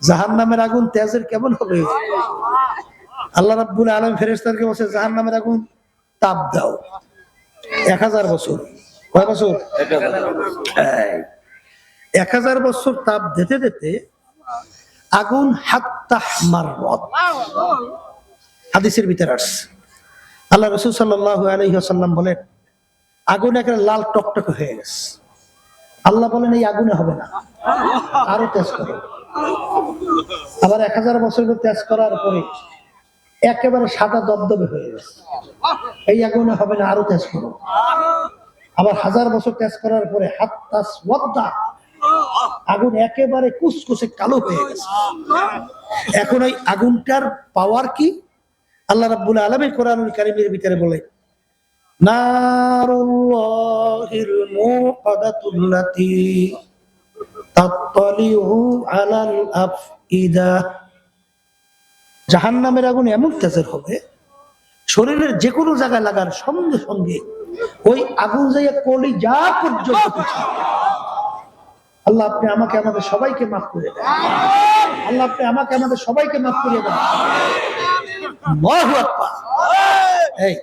জাহান্নামের আগুন তেজের কেমন হবে? আল্লাহ রাব্বুল আলামিন ফেরেশতাদেরকে বলছে জাহান্নামের আগুন তাপ দাও 1000 বছর। কয় বছর? 1000 বছর তাপ দিতে দিতে আগুন হাত্তা মাররাত, হাদিসের ভিতরে আসছে। আল্লাহ রাসূল সাল্লাল্লাহু আলাইহি ওয়াসাল্লাম বলেন আগুন একেবারে লাল টকটকে হয়ে গেছে। আল্লাহ বলেন এই আগুনে হবে না, আরো তেজ করো। আবার 1000 বছর তেজ করার পরে একেবারে সাদা দবদবে হয়ে গেছে, এই আগুনে হবে না, আরো তেজ করো। আবার 1000 বছর তেজ করার পরে হাত্তা ওয়াদ্দা, আগুন একেবারে কুচকুচে কালো হয়ে গেছে। এখন ওই আগুনটার পাওয়ার কি? আল্লাহ রাব্বুল আলামিন কোরআনুল কারীমের ভিতরে বলে নারুল্লাহিল মুকাদাতুল্লাতী তাত্তালিউ আলাল আফইদা, জাহান্নামের আগুন এমন তেজের হবে শরীরের যে কোনো জায়গায় লাগার সঙ্গে সঙ্গে ওই আগুন যাইয়া কলিজা পর্যন্ত পৌঁছাবে। আল্লাহ আপনি আমাকে আমাদের সবাইকে মাফ করে দেন। আল্লাহ আপনি আমাকে আমাদের সবাইকে মাফ করে দেন। আল্লাহু আকবার। এই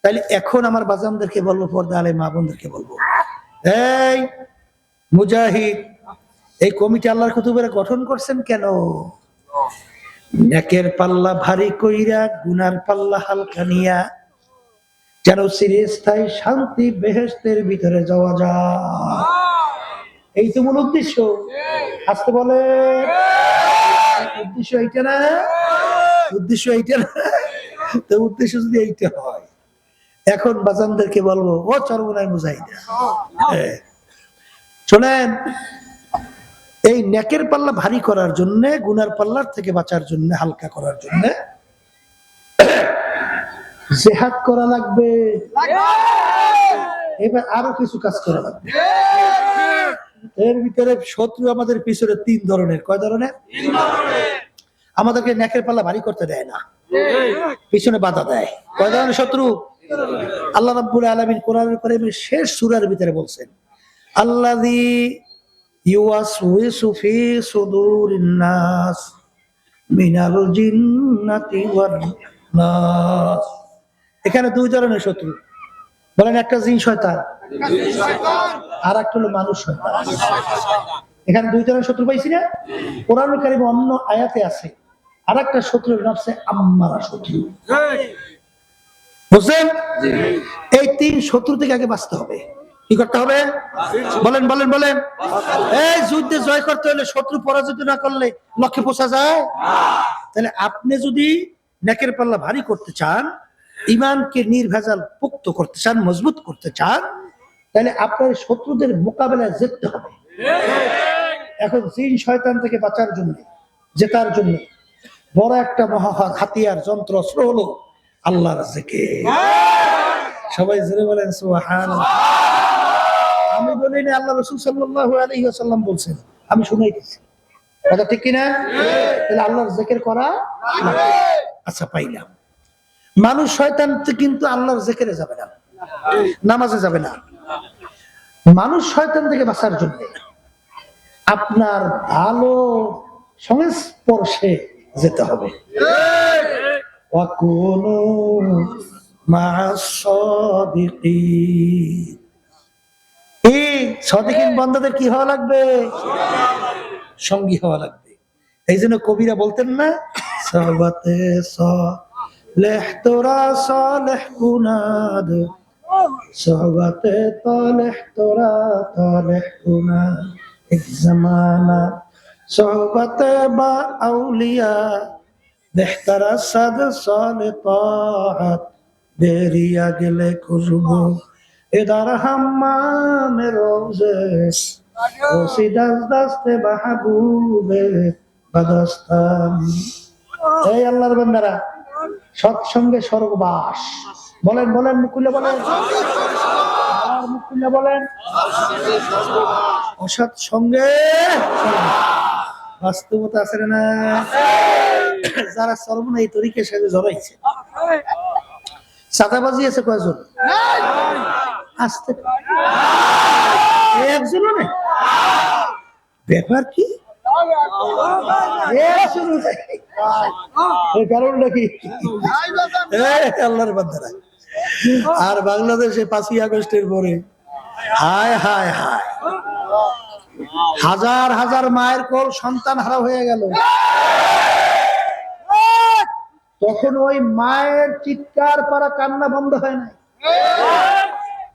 তাইলে এখন আমার বাজানদেরকে বলবো, পর্দা আলে মা বোনদেরকে বলবো, এই মুজাহিদ, এই কমিটি আল্লাহর কুতুবের গঠন করছেন কেন? নেকের পাল্লা ভারী কইরা গুনার পাল্লা হালকা নিয়া যেন চিরস্থায়ী শান্তি বেহেশতের ভিতরে যাওয়া যায়, এই তো মূল উদ্দেশ্য। আসতে বলে উদ্দেশ্য এইটা না, উদ্দেশ্য এইটা না। তো উদ্দেশ্য যদি এইটা হয়, এখন বাজানদেরকে বলবো, ও চরমনাই মুজাহিদা, শোনেন, এই নেকের পাল্লা ভারী করার জন্য, গুনার পাল্লার থেকে বাঁচার জন্য, হালকা করার জন্য জিহাদ করা লাগবে। এবার আরো কিছু কাজ করা লাগবে। এর ভিতরে শত্রু আমাদের পিছনে 3 ধরনের। কয় ধরনের? আমাদেরকে নেকের পাল্লা ভারী করতে দেয় না, পিছনে বাধা দেয়। কয় ধরনের শত্রু? আল্লাহ রাব্বুল আলামিন কোরআনুল কারীমের শেষ সূরার ভিতরে বলছেন আল্লাযী ইউওয়াসউইসু ফি সুদুরিন নাস মিনাল জিন্নাতি ওয়ান নাস। এখানে 2 ধরনের শত্রু বলেন, একটা জিন শয়তান, আর একটা হলো মানুষ শয়তান। এখানে 2 ধরনের শত্রু পাইছি না? কোরআনুল কারীমে অন্য আয়াতে আছে আর একটা শত্রুর নামছে আম্মারা শত্রু। বুঝছেন? এই 3 শত্রু থেকে আগে বাঁচতে হবে। কি করতে হবে? বলেন বলেন বলেন। এই যুদ্ধে জয় করতে হলে শত্রু পরাজিত না করলে লক্ষ্যে পৌঁছা যায়? তাহলে আপনি যদি নেকের পাল্লা ভারী করতে চান, ঈমানকে নির্ভেজাল পুক্ত করতে চান, মজবুত করতে চান, তাহলে আপনার শত্রুদের মোকাবেলায় যেতে হবে। এখন জিন শয়তান থেকে বাঁচার জন্য, জেতার জন্য বড় একটা মহা হাতিয়ার, যন্ত্র, অস্ত্র হলো আল্লাহর জিকির। সবাই জোরে বলেন সুবহানাল্লাহ। আমি বলিনি, আল্লাহ রাসূল সাল্লাল্লাহু আলাইহি ওয়াসাল্লাম বলছেন, আমি শুনাইতেছি। কথা ঠিক কিনা? তাহলে আল্লাহর জিকির করা লাগবে। আচ্ছা, পাইলাম। মানুষ শয়তান কিন্তু আল্লাহর জিকিরে যাবে না, নামাজে যাবে না। মানুষ শয়তান থেকে বাঁচার জন্য আপনার ভালো সংস্পর্শে যেতে হবে। ওয়াকুনু মা'আস সাদিকিন। এই সাদিকিন বান্দাদের কি হওয়া লাগবে? সঙ্গী হওয়া লাগবে। এই জন্য কবিরা বলতেন না, সাবাতে সালেহ তোরা সালেহ কুনাদ, সাবাতে তালেহ তোরা তালেহ কুনাদ, এক জামানা সাবাতে বা আউলিয়া বেহতারা সাদ সালে তাআত, বেরিয়া গেলে খুশবু এদার হাম্মামে রোজে, ওসিদাস দাস্তে মাহবুবে বাদস্তান। এই আল্লাহর বান্দারা, সৎসঙ্গে স্বর্গবাস। বলেন বলেন, মুখ খুলে বলেন, আর মুখ খুলে বলেন, অসৎ সঙ্গে বাস্তবতা আছে না? যারা সর্বনা এই তরিকের সাথে জড়াইছে, চাঁদাবাজি আছে কয়জন? আসতে একজনও নেই। ব্যাপার কি? এর কারণটা কি? আল্লাহর বান্দারা, আর বাংলাদেশে 5ই আগস্টের পরে হায় হায় হায়, হাজার হাজার মায়ের কোল সন্তান হারা হয়ে গেল। তখন ওই মায়ের চিৎকার পারা কান্না বন্ধ হয় নাই।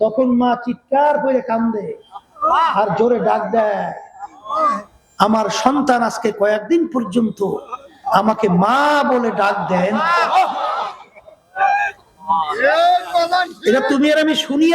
তখন মা চিৎকার করে কান্দে আর জোরে ডাক দেয়, আমার সন্তান আজকে কয়েকদিন পর্যন্ত আমাকে মা বলে ডাক দেন। এটা তুমি আর আমি শুনি।